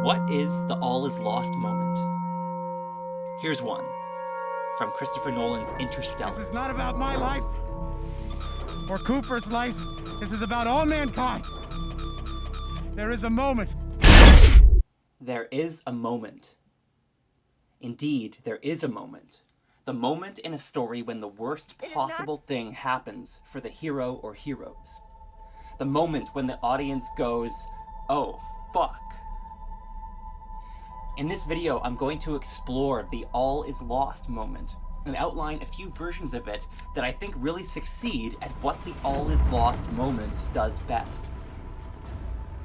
What is the all is lost moment? Here's one from Christopher Nolan's Interstellar. This is not about my life or Cooper's life. This is about all mankind. There is a moment. There is a moment. Indeed, there is a moment. The moment in a story when the worst possible thing happens for the hero or heroes. The moment when the audience goes, "Oh, fuck." In this video, I'm going to explore the all is lost moment and outline a few versions of it that I think really succeed at what the all is lost moment does best.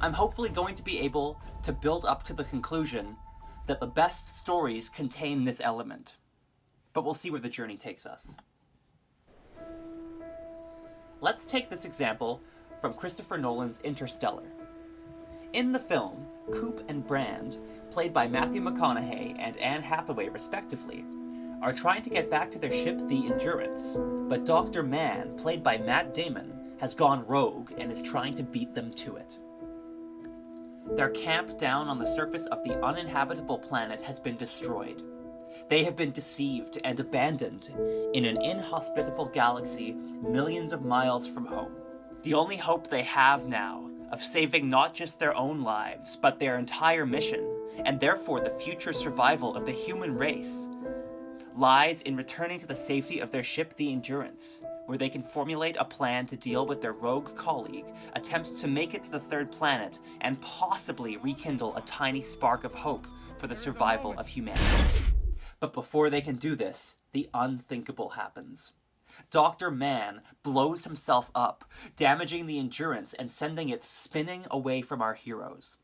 I'm hopefully going to be able to build up to the conclusion that the best stories contain this element. But we'll see where the journey takes us. Let's take this example from Christopher Nolan's Interstellar. In the film, Coop and Brand, played by Matthew McConaughey and Anne Hathaway respectively, are trying to get back to their ship, the Endurance, but Dr. Mann, played by Matt Damon, has gone rogue and is trying to beat them to it. Their camp down on the surface of the uninhabitable planet has been destroyed. They have been deceived and abandoned in an inhospitable galaxy millions of miles from home. The only hope they have now of saving not just their own lives, but their entire mission, and therefore the future survival of the human race, lies in returning to the safety of their ship, the Endurance, where they can formulate a plan to deal with their rogue colleague, attempt to make it to the third planet, and possibly rekindle a tiny spark of hope for the survival of humanity. But before they can do this, the unthinkable happens. Dr. Mann blows himself up, damaging the Endurance and sending it spinning away from our heroes.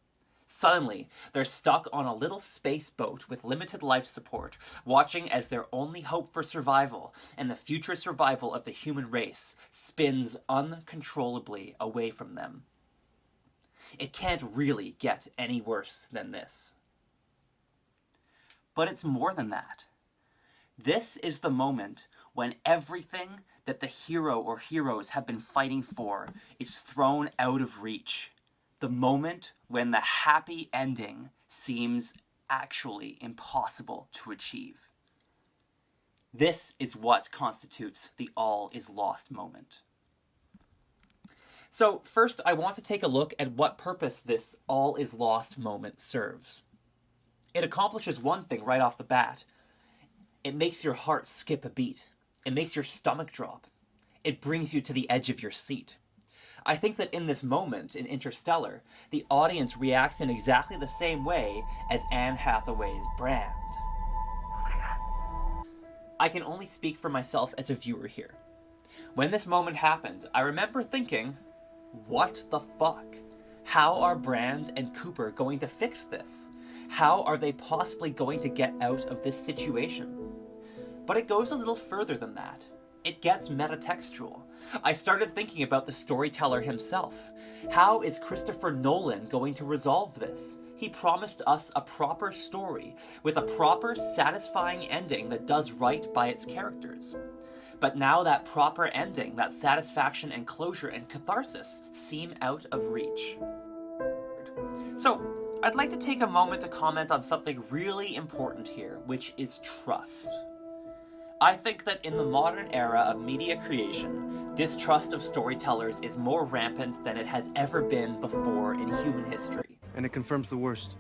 Suddenly, they're stuck on a little space boat with limited life support, watching as their only hope for survival and the future survival of the human race spins uncontrollably away from them. It can't really get any worse than this. But it's more than that. This is the moment when everything that the hero or heroes have been fighting for is thrown out of reach. The moment when the happy ending seems actually impossible to achieve. This is what constitutes the all is lost moment. So first, I want to take a look at what purpose this all is lost moment serves. It accomplishes one thing right off the bat. It makes your heart skip a beat. It makes your stomach drop. It brings you to the edge of your seat. I think that in this moment, in Interstellar, the audience reacts in exactly the same way as Anne Hathaway's Brand. Oh my God. I can only speak for myself as a viewer here. When this moment happened, I remember thinking, what the fuck? How are Brand and Cooper going to fix this? How are they possibly going to get out of this situation? But it goes a little further than that. It gets metatextual. I started thinking about the storyteller himself. How is Christopher Nolan going to resolve this? He promised us a proper story, with a proper, satisfying ending that does right by its characters. But now that proper ending, that satisfaction and closure and catharsis, seem out of reach. So, I'd like to take a moment to comment on something really important here, which is trust. I think that in the modern era of media creation, distrust of storytellers is more rampant than it has ever been before in human history. And it confirms the worst.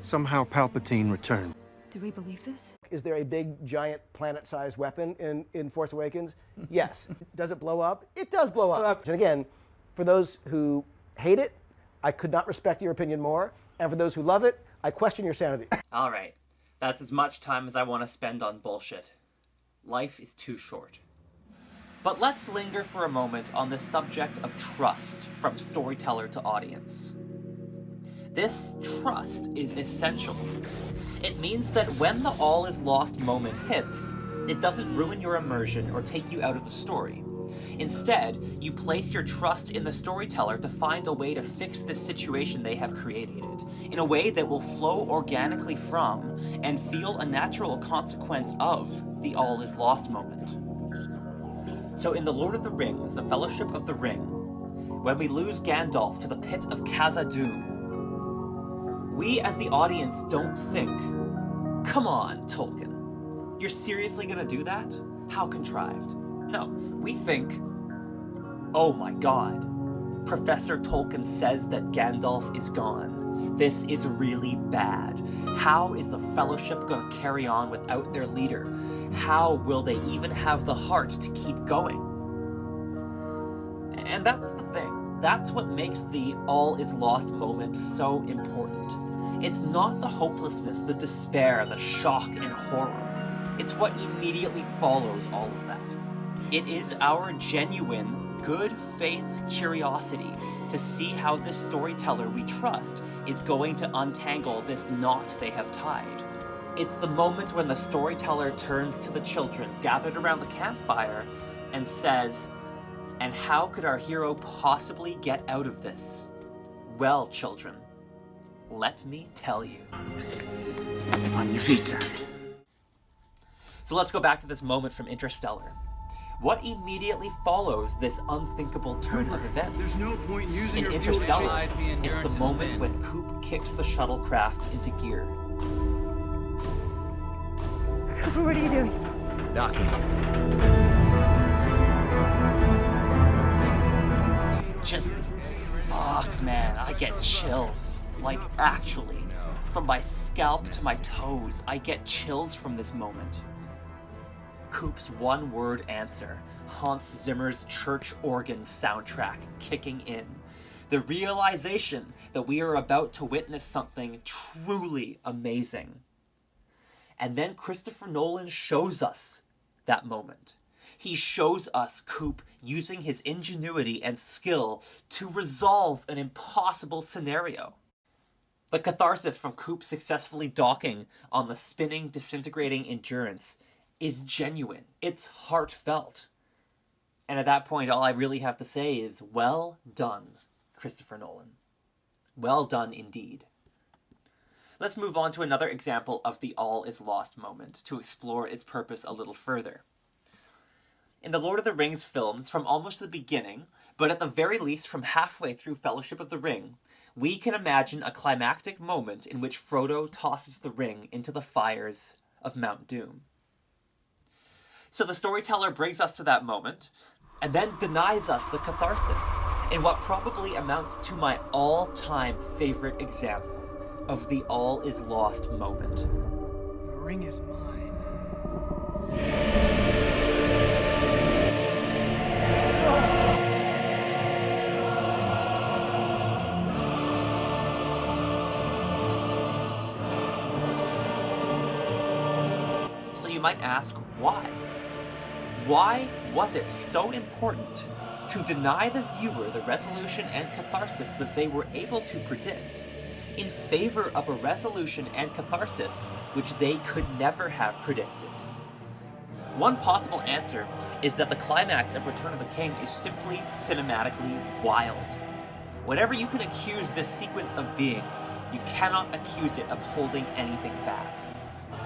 Somehow Palpatine returned. Do we believe this? Is there a big, giant, planet-sized weapon in Force Awakens? Yes. Does it blow up? It does blow up. And again, for those who hate it, I could not respect your opinion more. And for those who love it, I question your sanity. All right. That's as much time as I want to spend on bullshit. Life is too short. But let's linger for a moment on the subject of trust from storyteller to audience. This trust is essential. It means that when the all is lost moment hits, it doesn't ruin your immersion or take you out of the story. Instead, you place your trust in the storyteller to find a way to fix this situation they have created, in a way that will flow organically from and feel a natural consequence of the all is lost moment. So in The Lord of the Rings, The Fellowship of the Ring, when we lose Gandalf to the pit of Khazad-dûm, we as the audience don't think, come on, Tolkien, you're seriously gonna do that? How contrived? No, we think, oh my god, Professor Tolkien says that Gandalf is gone. This is really bad. How is the Fellowship going to carry on without their leader? How will they even have the heart to keep going? And that's the thing. That's what makes the all is lost moment so important. It's not the hopelessness, the despair, the shock and horror. It's what immediately follows all of that. It is our genuine good faith curiosity to see how this storyteller we trust is going to untangle this knot they have tied. It's the moment when the storyteller turns to the children gathered around the campfire and says, "And how could our hero possibly get out of this? Well, children, let me tell you." On your feet, sir. So let's go back to this moment from Interstellar. What immediately follows this unthinkable turn of events? There's no point using In your fuel to Interstellar, chase the it's the endurance moment spin. when Coop kicks the shuttlecraft into gear. Cooper, what are you doing? Docking. Just, fuck, man, I get chills. Like, actually. From my scalp to my toes, I get chills from this moment. Coop's one-word answer, Hans Zimmer's church organ soundtrack kicking in. The realization that we are about to witness something truly amazing. And then Christopher Nolan shows us that moment. He shows us Coop using his ingenuity and skill to resolve an impossible scenario. The catharsis from Coop successfully docking on the spinning, disintegrating Endurance is genuine. It's heartfelt. And at that point, all I really have to say is, well done, Christopher Nolan. Well done indeed. Let's move on to another example of the all is lost moment to explore its purpose a little further. In the Lord of the Rings films, from almost the beginning, but at the very least from halfway through Fellowship of the Ring, we can imagine a climactic moment in which Frodo tosses the ring into the fires of Mount Doom. So the storyteller brings us to that moment, and then denies us the catharsis in what probably amounts to my all-time favorite example of the all is lost moment. The ring is mine. So you might ask, why? Why was it so important to deny the viewer the resolution and catharsis that they were able to predict in favor of a resolution and catharsis which they could never have predicted? One possible answer is that the climax of Return of the King is simply cinematically wild. Whatever you can accuse this sequence of being, you cannot accuse it of holding anything back.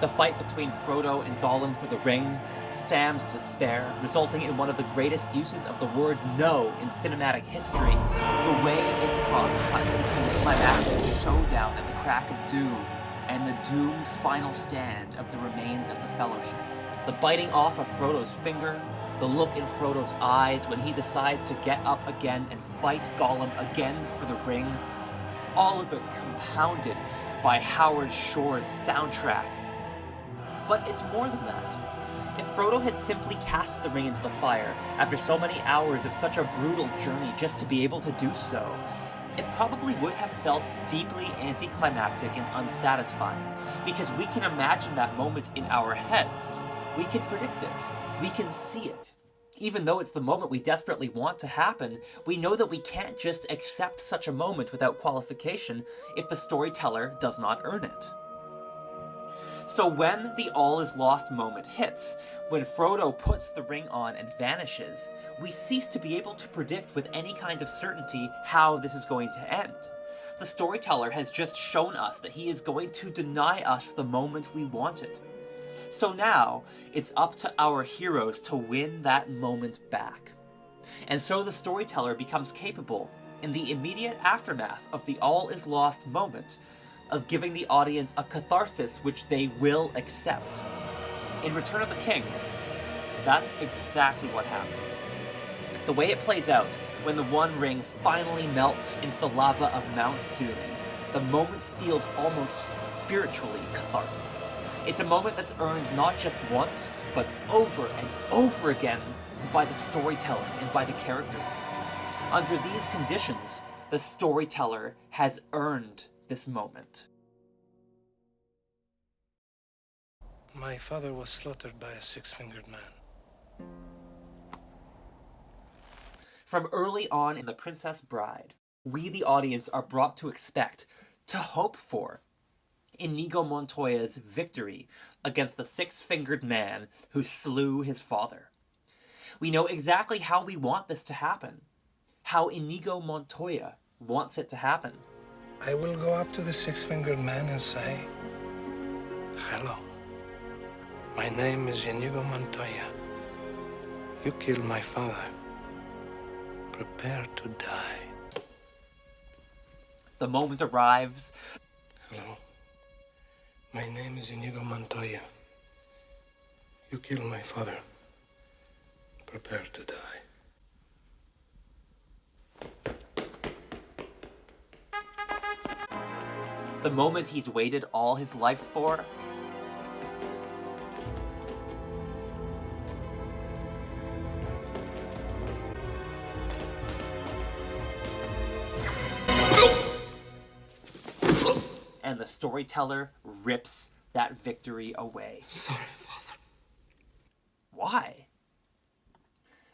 The fight between Frodo and Gollum for the ring, Sam's despair, resulting in one of the greatest uses of the word no in cinematic history, the way it cross-cuts between the climactic showdown at the crack of doom and the doomed final stand of the remains of the Fellowship. The biting off of Frodo's finger, the look in Frodo's eyes when he decides to get up again and fight Gollum again for the ring, all of it compounded by Howard Shore's soundtrack. But it's more than that. If Frodo had simply cast the ring into the fire after so many hours of such a brutal journey just to be able to do so, it probably would have felt deeply anticlimactic and unsatisfying, because we can imagine that moment in our heads. We can predict it. We can see it. Even though it's the moment we desperately want to happen, we know that we can't just accept such a moment without qualification if the storyteller does not earn it. So when the all is lost moment hits, when Frodo puts the ring on and vanishes, we cease to be able to predict with any kind of certainty how this is going to end. The storyteller has just shown us that he is going to deny us the moment we wanted. So now, it's up to our heroes to win that moment back. And so the storyteller becomes capable, in the immediate aftermath of the all is lost moment, of giving the audience a catharsis which they will accept. In Return of the King, that's exactly what happens. The way it plays out, when the One Ring finally melts into the lava of Mount Doom, the moment feels almost spiritually cathartic. It's a moment that's earned not just once, but over and over again by the storytelling and by the characters. Under these conditions, the storyteller has earned this moment. My father was slaughtered by a six-fingered man. From early on in The Princess Bride, we the audience are brought to expect, to hope for, Inigo Montoya's victory against the six-fingered man who slew his father. We know exactly how we want this to happen, how Inigo Montoya wants it to happen. I will go up to the six-fingered man and say, "Hello. My name is Inigo Montoya. You killed my father. Prepare to die." The moment arrives. Hello. My name is Inigo Montoya. You killed my father. Prepare to die. The moment he's waited all his life for. And the storyteller rips that victory away. Sorry, Father. Why?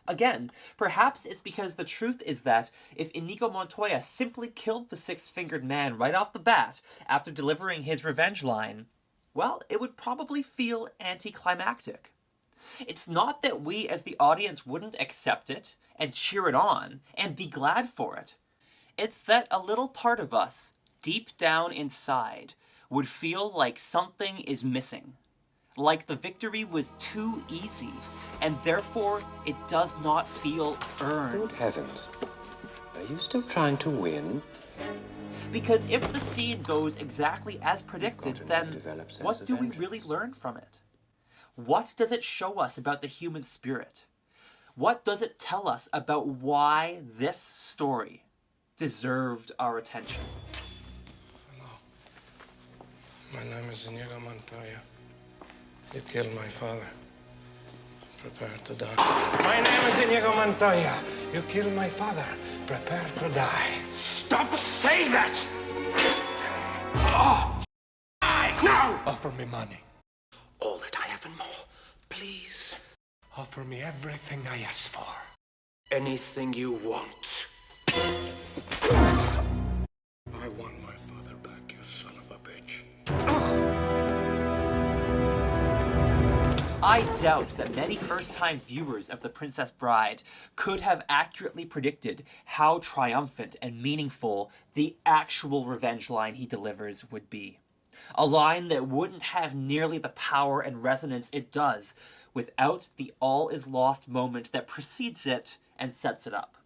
Again, perhaps it's because the truth is that if Inigo Montoya simply killed the six-fingered man right off the bat after delivering his revenge line, well, it would probably feel anticlimactic. It's not that we as the audience wouldn't accept it and cheer it on and be glad for it. It's that a little part of us, deep down inside, would feel like something is missing. Like the victory was too easy, and therefore it does not feel earned. Good heavens. Are you still trying to win? Because if the scene goes exactly as predicted, then what do we really learn from it? What does it show us about the human spirit? What does it tell us about why this story deserved our attention? Hello. My name is Inigo Montoya. You killed my father. Prepare to die. My name is Inigo Montoya. You killed my father. Prepare to die. Stop saying that! No! Offer me money. All that I have and more. Please. Offer me everything I ask for. Anything you want. I want my father back, you son of a bitch. I doubt that many first-time viewers of The Princess Bride could have accurately predicted how triumphant and meaningful the actual revenge line he delivers would be. A line that wouldn't have nearly the power and resonance it does without the all is lost moment that precedes it and sets it up.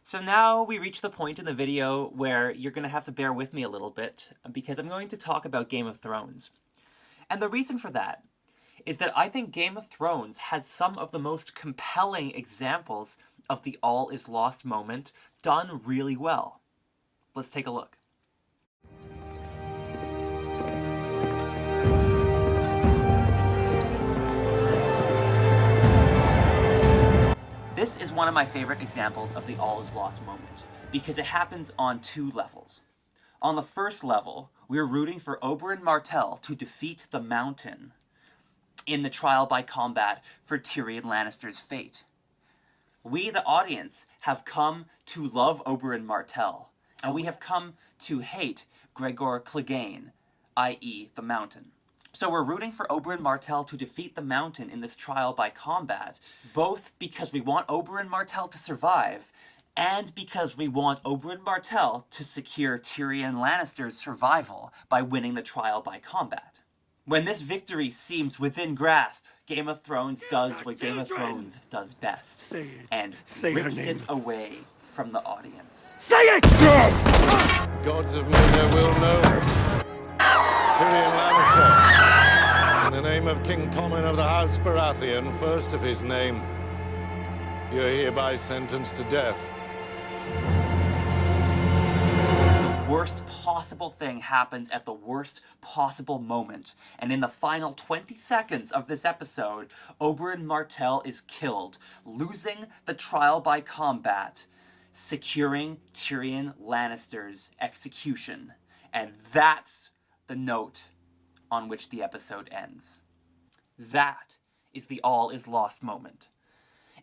So now we reach the point in the video where you're going to have to bear with me a little bit, because I'm going to talk about Game of Thrones. And the reason for that is that I think Game of Thrones had some of the most compelling examples of the all is lost moment done really well. Let's take a look. This is one of my favorite examples of the all is lost moment, because it happens on two levels. On the first level, we're rooting for Oberyn Martell to defeat the Mountain in the trial by combat for Tyrion Lannister's fate. We, the audience, have come to love Oberyn Martell, and we have come to hate Gregor Clegane, i.e. the Mountain. So we're rooting for Oberyn Martell to defeat the Mountain in this trial by combat, both because we want Oberyn Martell to survive, and because we want Oberyn Martell to secure Tyrion Lannister's survival by winning the trial by combat. When this victory seems within grasp, Game of Thrones does what Game of Thrones does best, and rips it away from the audience. Say it! Gods have made their will known. Tyrion Lannister, in the name of King Tommen of the House Baratheon, first of his name, you're hereby sentenced to death. The worst possible thing happens at the worst possible moment, and in the final 20 seconds of this episode, Oberyn Martell is killed, losing the trial by combat, securing Tyrion Lannister's execution. And that's the note on which the episode ends. That is the all is lost moment.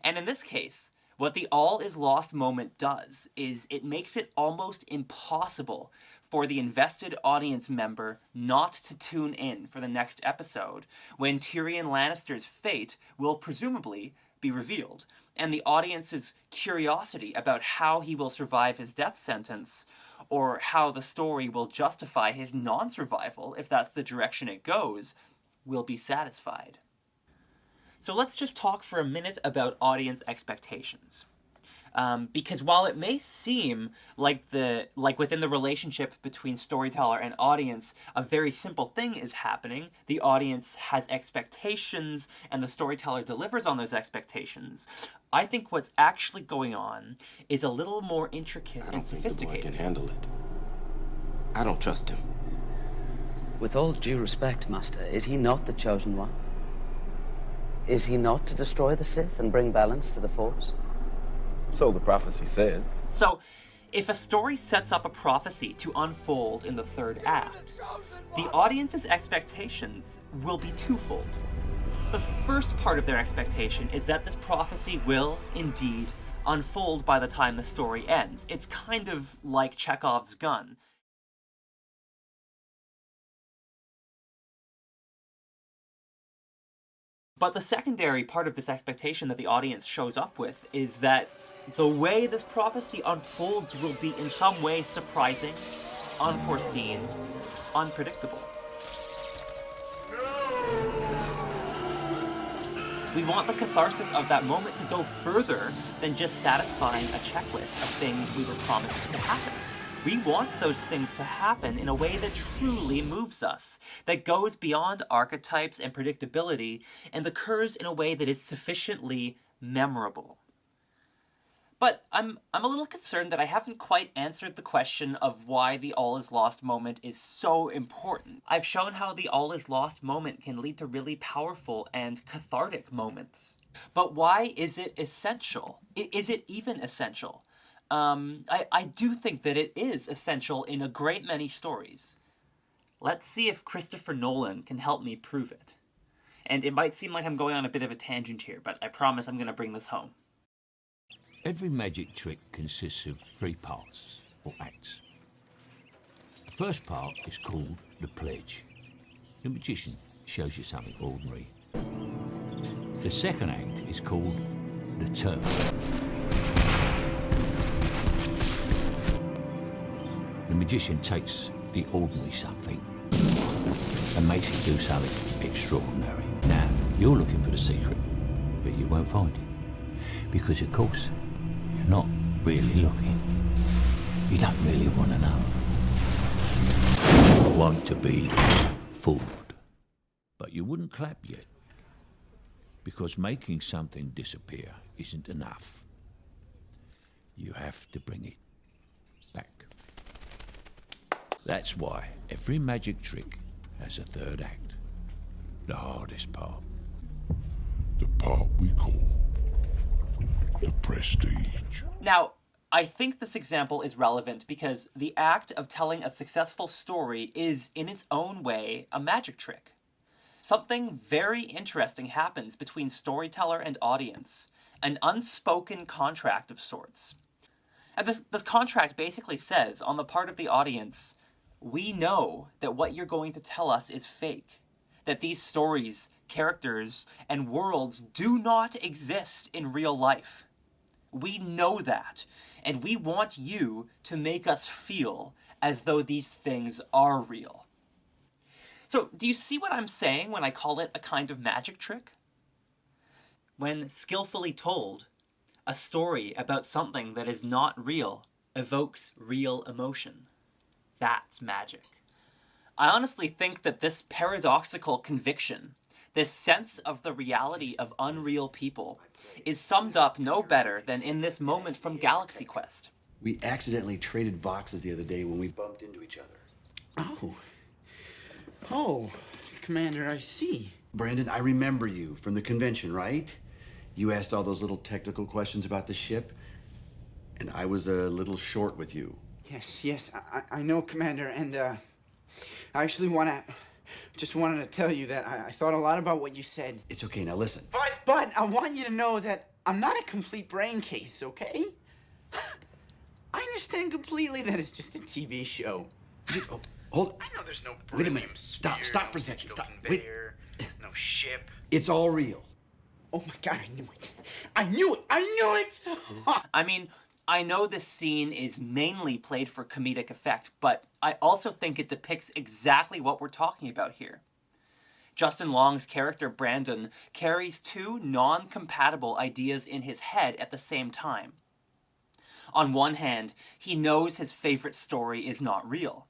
And in this case, what the all is lost moment does is it makes it almost impossible for the invested audience member not to tune in for the next episode, when Tyrion Lannister's fate will presumably be revealed, and the audience's curiosity about how he will survive his death sentence, or how the story will justify his non-survival, if that's the direction it goes, will be satisfied. So let's just talk for a minute about audience expectations. Because while it may seem like within the relationship between storyteller and audience, a very simple thing is happening. The audience has expectations, and the storyteller delivers on those expectations. I think what's actually going on is a little more intricate and sophisticated. I can handle it. I don't trust him. With all due respect, Master, is he not the chosen one? Is he not to destroy the Sith and bring balance to the Force? So the prophecy says. So, if a story sets up a prophecy to unfold in the third act, the audience's expectations will be twofold. The first part of their expectation is that this prophecy will, indeed, unfold by the time the story ends. It's kind of like Chekhov's gun. But the secondary part of this expectation that the audience shows up with is that the way this prophecy unfolds will be in some way surprising, unforeseen, unpredictable. We want the catharsis of that moment to go further than just satisfying a checklist of things we were promised to happen. We want those things to happen in a way that truly moves us, that goes beyond archetypes and predictability, and occurs in a way that is sufficiently memorable. But I'm a little concerned that I haven't quite answered the question of why the all is lost moment is so important. I've shown how the all is lost moment can lead to really powerful and cathartic moments. But why is it essential? Is it even essential? I do think that it is essential in a great many stories. Let's see if Christopher Nolan can help me prove it. And it might seem like I'm going on a bit of a tangent here, but I promise I'm going to bring this home. Every magic trick consists of 3 parts, or acts. The first part is called the pledge. The magician shows you something ordinary. The second act is called the turn. The magician takes the ordinary something and makes it do something extraordinary. Now, you're looking for the secret, but you won't find it. Because, of course, you're not really looking. You don't really want to know. You want to be fooled. But you wouldn't clap yet. Because making something disappear isn't enough. You have to bring it back. That's why every magic trick has a third act. The hardest part. The part we call the prestige. Now, I think this example is relevant because the act of telling a successful story is, in its own way, a magic trick. Something very interesting happens between storyteller and audience, an unspoken contract of sorts. And this contract basically says, on the part of the audience, we know that what you're going to tell us is fake, that these stories, characters, and worlds do not exist in real life. We know that, and we want you to make us feel as though these things are real. So, do you see what I'm saying when I call it a kind of magic trick? When skillfully told, A story about something that is not real evokes real emotion. That's magic. I honestly think that this paradoxical conviction, this sense of the reality of unreal people, is summed up no better than in this moment from Galaxy Quest. We accidentally traded Voxes the other day when we bumped into each other. Oh, Commander, I see. Brandon, I remember you from the convention, right? You asked all those little technical questions about the ship, and I was a little short with you. Yes, I know, Commander, and I actually just wanted to tell you that I thought a lot about what you said. It's okay, now listen. But I want you to know that I'm not a complete brain case, okay? I understand completely that it's just a TV show. Hold. I know there's no Wait a minute. sphere, Stop for a second. Stop. Wait. No ship. It's all real. Oh my God, I knew it. I knew it! I mean, I know this scene is mainly played for comedic effect, but I also think it depicts exactly what we're talking about here. Justin Long's character Brandon carries two non-compatible ideas in his head at the same time. On one hand, he knows his favorite story is not real.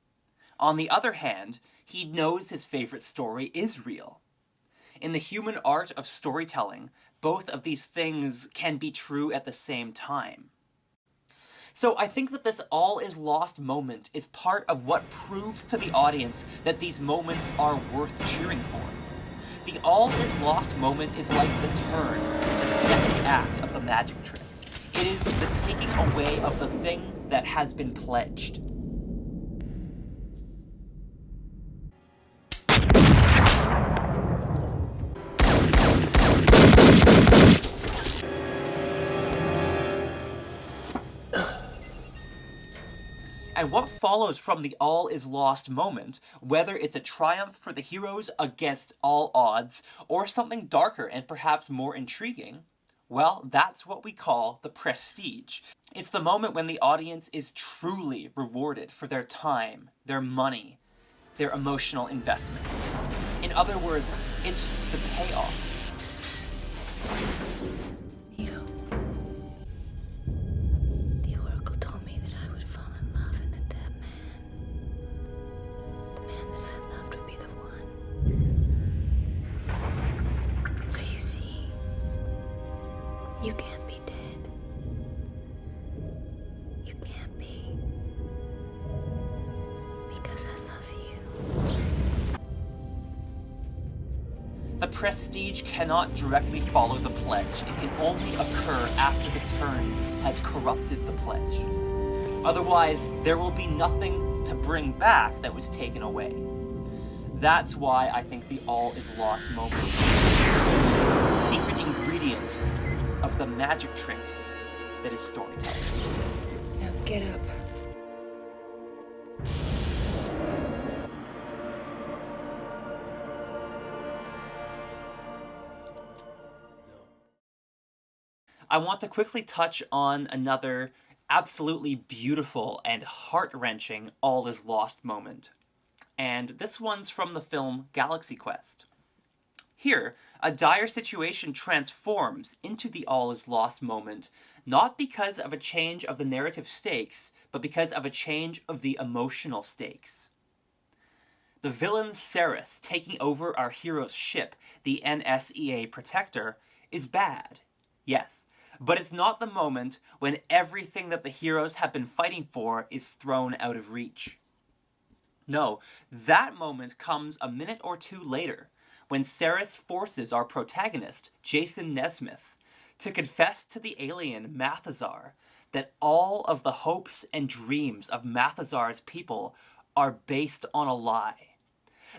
On the other hand, he knows his favorite story is real. In the human art of storytelling, both of these things can be true at the same time. So I think that this all is lost moment is part of what proves to the audience that these moments are worth cheering for. The all is lost moment is like the turn, the second act of the magic trick. It is the taking away of the thing that has been pledged. And what follows from the all is lost moment, whether it's a triumph for the heroes against all odds, or something darker and perhaps more intriguing, well, that's what we call the prestige. It's the moment when the audience is truly rewarded for their time, their money, their emotional investment. In other words, it's the payoff. You can't be dead. You can't be. Because I love you. The prestige cannot directly follow the pledge. It can only occur after the turn has corrupted the pledge. Otherwise, there will be nothing to bring back that was taken away. That's why I think the all is lost moment is the secret ingredient of the magic trick that is storytelling. Now get up. I want to quickly touch on another absolutely beautiful and heart-wrenching all is lost moment. And this one's from the film Galaxy Quest. Here, a dire situation transforms into the all is lost moment, not because of a change of the narrative stakes, but because of a change of the emotional stakes. The villain Ceres taking over our hero's ship, the NSEA Protector, is bad. Yes, but it's not the moment when everything that the heroes have been fighting for is thrown out of reach. No, that moment comes a minute or two later, when Ceres forces our protagonist, Jason Nesmith, to confess to the alien Mathazar that all of the hopes and dreams of Mathazar's people are based on a lie,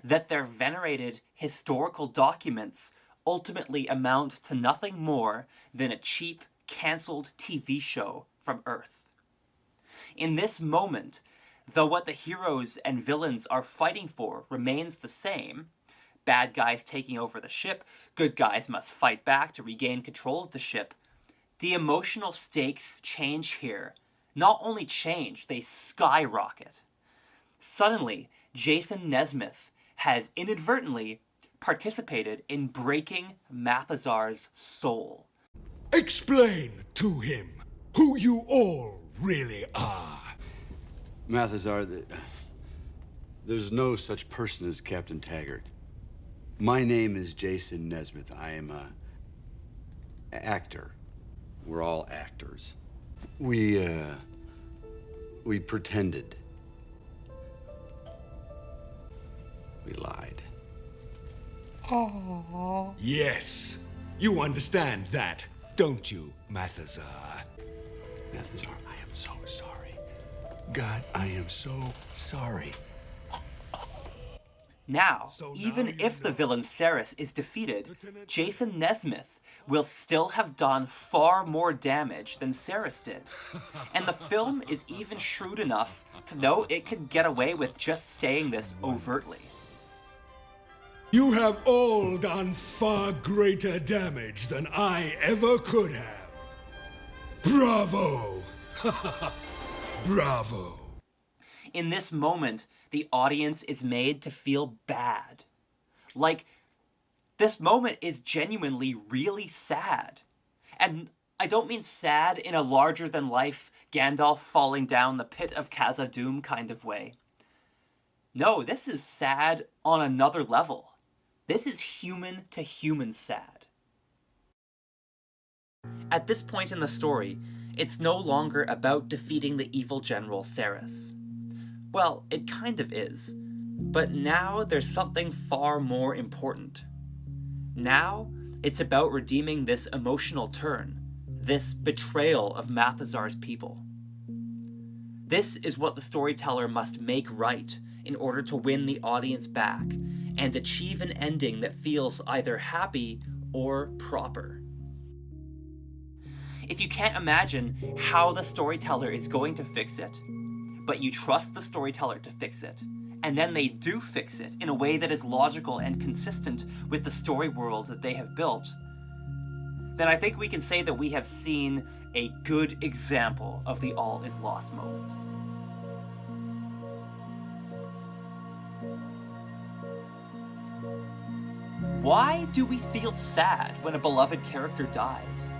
that their venerated historical documents ultimately amount to nothing more than a cheap, cancelled TV show from Earth. In this moment, though what the heroes and villains are fighting for remains the same, bad guys taking over the ship, good guys must fight back to regain control of the ship, the emotional stakes change here. Not only change, they skyrocket. Suddenly, Jason Nesmith has inadvertently participated in breaking Mathazar's soul. Explain to him who you all really are. Mathazar, there's no such person as Captain Taggart. My name is Jason Nesmith. I am a actor. We're all actors. We pretended. We lied. Oh. Yes. You understand that, don't you, Mathazar? Mathazar, I am so sorry. God, I am so sorry. Now, even if the villain Ceres is defeated, Jason Nesmith will still have done far more damage than Ceres did. And the film is even shrewd enough to know it could get away with just saying this overtly. You have all done far greater damage than I ever could have. Bravo! Bravo! In this moment, the audience is made to feel bad. Like, this moment is genuinely really sad. And I don't mean sad in a larger-than-life Gandalf falling down the pit of Khazad-dûm kind of way. No, this is sad on another level. This is human-to-human sad. At this point in the story, it's no longer about defeating the evil general Ceres. Well, it kind of is, but now there's something far more important. Now, it's about redeeming this emotional turn, this betrayal of Mathazar's people. This is what the storyteller must make right in order to win the audience back and achieve an ending that feels either happy or proper. If you can't imagine how the storyteller is going to fix it, but you trust the storyteller to fix it, and then they do fix it in a way that is logical and consistent with the story world that they have built, then I think we can say that we have seen a good example of the all is lost moment. Why do we feel sad when a beloved character dies?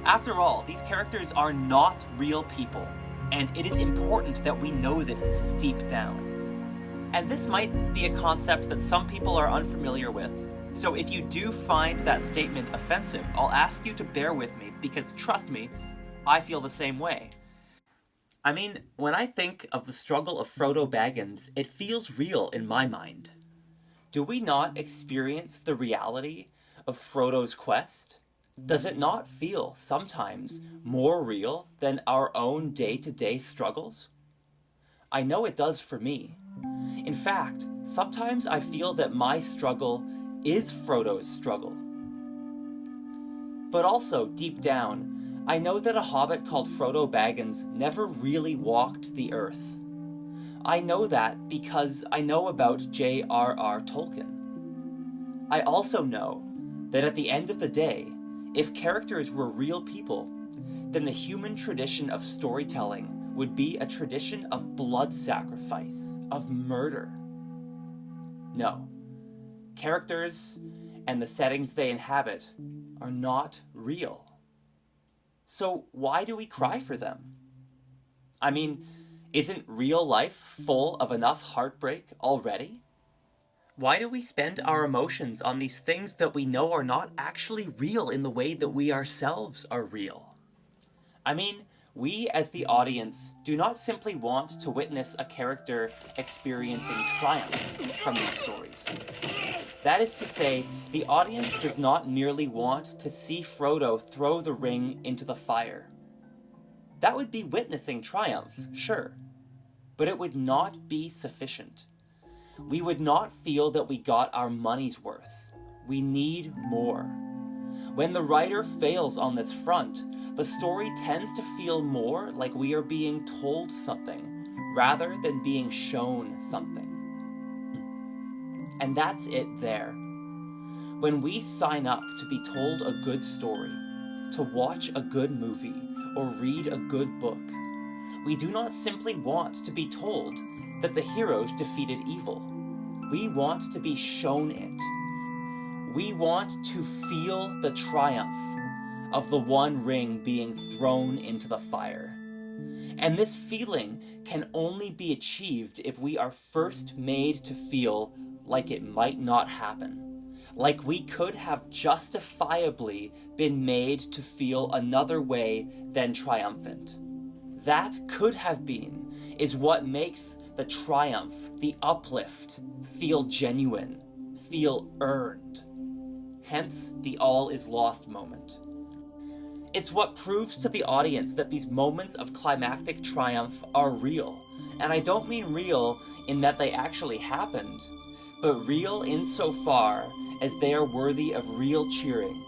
After all, these characters are not real people, and it is important that we know this deep down. And this might be a concept that some people are unfamiliar with, so if you do find that statement offensive, I'll ask you to bear with me, because trust me, I feel the same way. I mean, when I think of the struggle of Frodo Baggins, it feels real in my mind. Do we not experience the reality of Frodo's quest? Does it not feel sometimes more real than our own day-to-day struggles? I know it does for me. In fact, sometimes I feel that my struggle is Frodo's struggle. But also, deep down, I know that a hobbit called Frodo Baggins never really walked the earth. I know that because I know about J.R.R. Tolkien. I also know that at the end of the day, if characters were real people, then the human tradition of storytelling would be a tradition of blood sacrifice, of murder. No, characters and the settings they inhabit are not real. So why do we cry for them? I mean, isn't real life full of enough heartbreak already? Why do we spend our emotions on these things that we know are not actually real in the way that we ourselves are real? I mean, we as the audience do not simply want to witness a character experiencing triumph from these stories. That is to say, the audience does not merely want to see Frodo throw the ring into the fire. That would be witnessing triumph, sure, but it would not be sufficient. We would not feel that we got our money's worth. We need more. When the writer fails on this front, the story tends to feel more like we are being told something, rather than being shown something. And that's it there. When we sign up to be told a good story, to watch a good movie, or read a good book, we do not simply want to be told that the heroes defeated evil. We want to be shown it. We want to feel the triumph of the One Ring being thrown into the fire. And this feeling can only be achieved if we are first made to feel like it might not happen. Like we could have justifiably been made to feel another way than triumphant. That could have been is what makes the triumph, the uplift, feel genuine, feel earned. Hence, the all is lost moment. It's what proves to the audience that these moments of climactic triumph are real. And I don't mean real in that they actually happened, but real insofar as they are worthy of real cheering,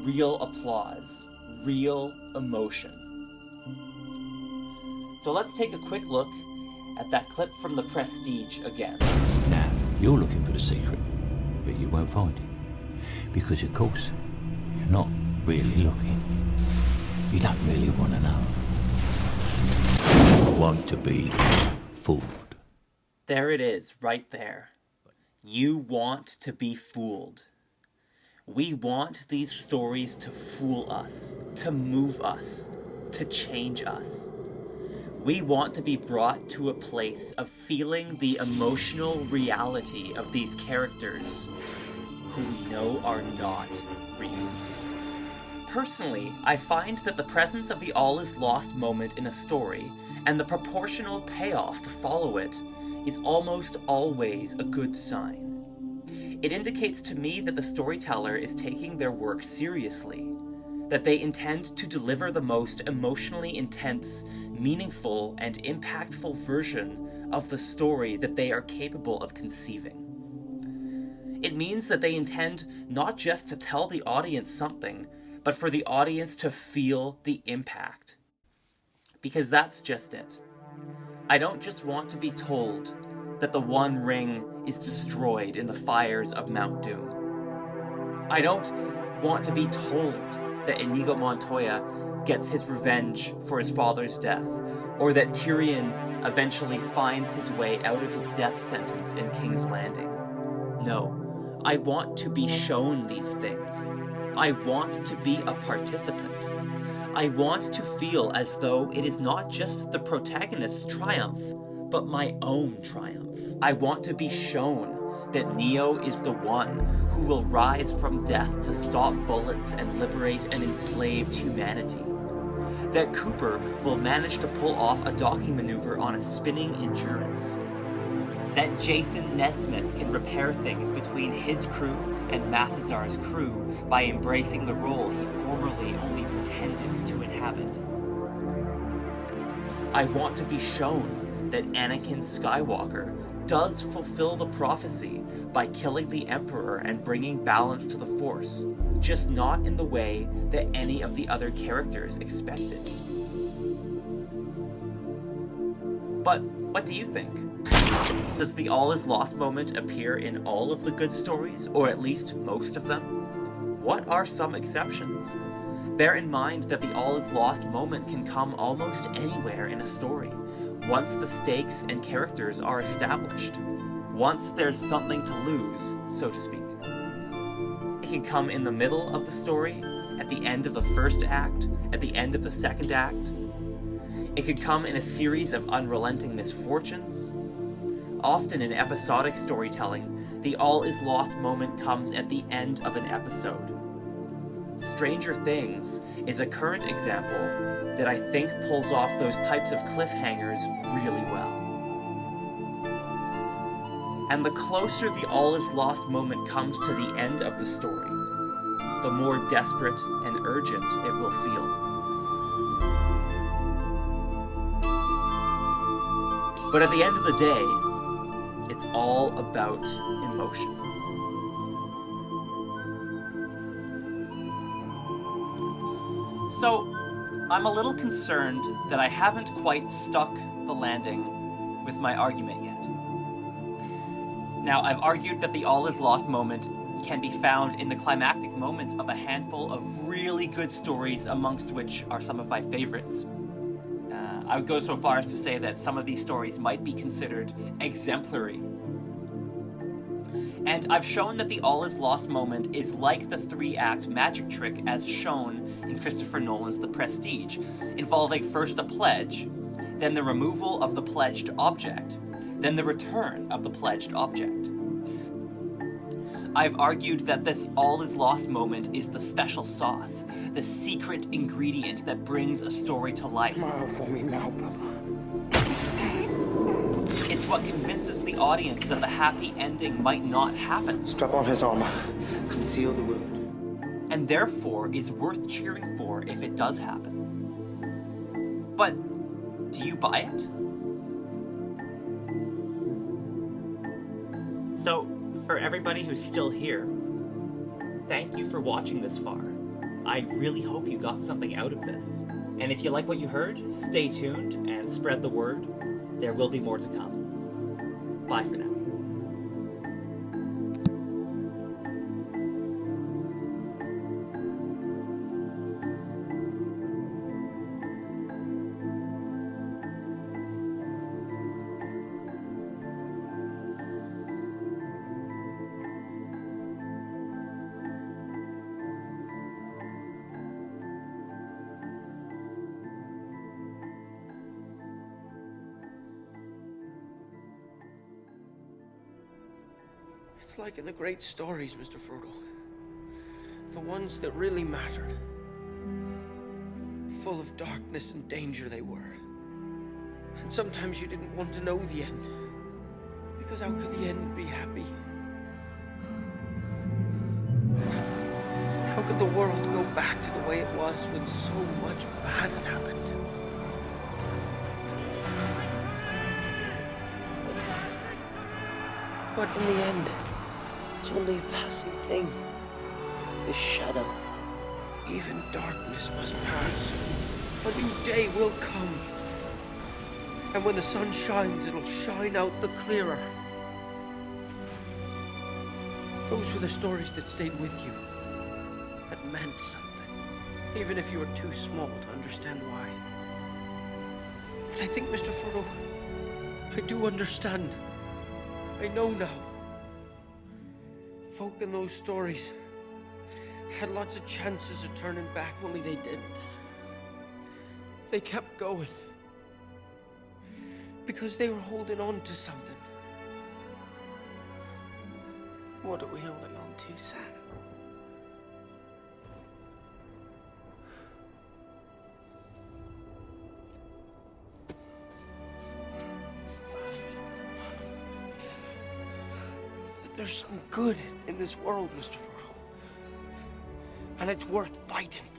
real applause, real emotion. So let's take a quick look at that clip from The Prestige again. Now, you're looking for the secret, but you won't find it. Because, of course, you're not really looking. You don't really want to know. You want to be fooled. There it is, right there. You want to be fooled. We want these stories to fool us, to move us, to change us. We want to be brought to a place of feeling the emotional reality of these characters who we know are not real. Personally, I find that the presence of the all is lost moment in a story and the proportional payoff to follow it is almost always a good sign. It indicates to me that the storyteller is taking their work seriously, that they intend to deliver the most emotionally intense, meaningful, and impactful version of the story that they are capable of conceiving. It means that they intend not just to tell the audience something, but for the audience to feel the impact. Because that's just it. I don't just want to be told that the One Ring is destroyed in the fires of Mount Doom. I don't want to be told that Inigo Montoya gets his revenge for his father's death, or that Tyrion eventually finds his way out of his death sentence in King's Landing. No, I want to be shown these things. I want to be a participant. I want to feel as though it is not just the protagonist's triumph, but my own triumph. I want to be shown that Neo is the one who will rise from death to stop bullets and liberate an enslaved humanity. That Cooper will manage to pull off a docking maneuver on a spinning Endurance. That Jason Nesmith can repair things between his crew and Mathazar's crew by embracing the role he formerly only pretended to inhabit. I want to be shown that Anakin Skywalker does fulfill the prophecy by killing the Emperor and bringing balance to the Force, just not in the way that any of the other characters expected. But what do you think? Does the all is lost moment appear in all of the good stories, or at least most of them? What are some exceptions? Bear in mind that the all is lost moment can come almost anywhere in a story, once the stakes and characters are established, once there's something to lose, so to speak. It can come in the middle of the story, at the end of the first act, at the end of the second act. It could come in a series of unrelenting misfortunes. Often in episodic storytelling, the all is lost moment comes at the end of an episode. Stranger Things is a current example that I think pulls off those types of cliffhangers really well. And the closer the all is lost moment comes to the end of the story, the more desperate and urgent it will feel. But at the end of the day, it's all about emotion. So, I'm a little concerned that I haven't quite stuck the landing with my argument yet. Now, I've argued that the all is lost moment can be found in the climactic moments of a handful of really good stories, amongst which are some of my favorites. I would go so far as to say that some of these stories might be considered exemplary. And I've shown that the all is lost moment is like the 3-act magic trick as shown in Christopher Nolan's The Prestige, involving first a pledge, then the removal of the pledged object, then the return of the pledged object. I've argued that this all is lost moment is the special sauce, the secret ingredient that brings a story to life. Smile for me now, brother. It's what convinces the audience that the happy ending might not happen. Strap on his armor. Conceal the wound. And therefore is worth cheering for if it does happen. But do you buy it? So, for everybody who's still here, thank you for watching this far. I really hope you got something out of this. And if you like what you heard, stay tuned and spread the word. There will be more to come. Bye for now. It's like in the great stories, Mr. Frodo. The ones that really mattered. Full of darkness and danger they were. And sometimes you didn't want to know the end. Because how could the end be happy? How could the world go back to the way it was when so much bad had happened? But in the end, it's only a passing thing. This shadow. Even darkness must pass. A new day will come. And when the sun shines, it'll shine out the clearer. Those were the stories that stayed with you. That meant something. Even if you were too small to understand why. But I think, Mr. Frodo, I do understand. I know now. Folk in those stories had lots of chances of turning back, only they didn't. They kept going. Because they were holding on to something. What are we holding on to, Sam? There's some good in this world, Mr. Frodo. And it's worth fighting for.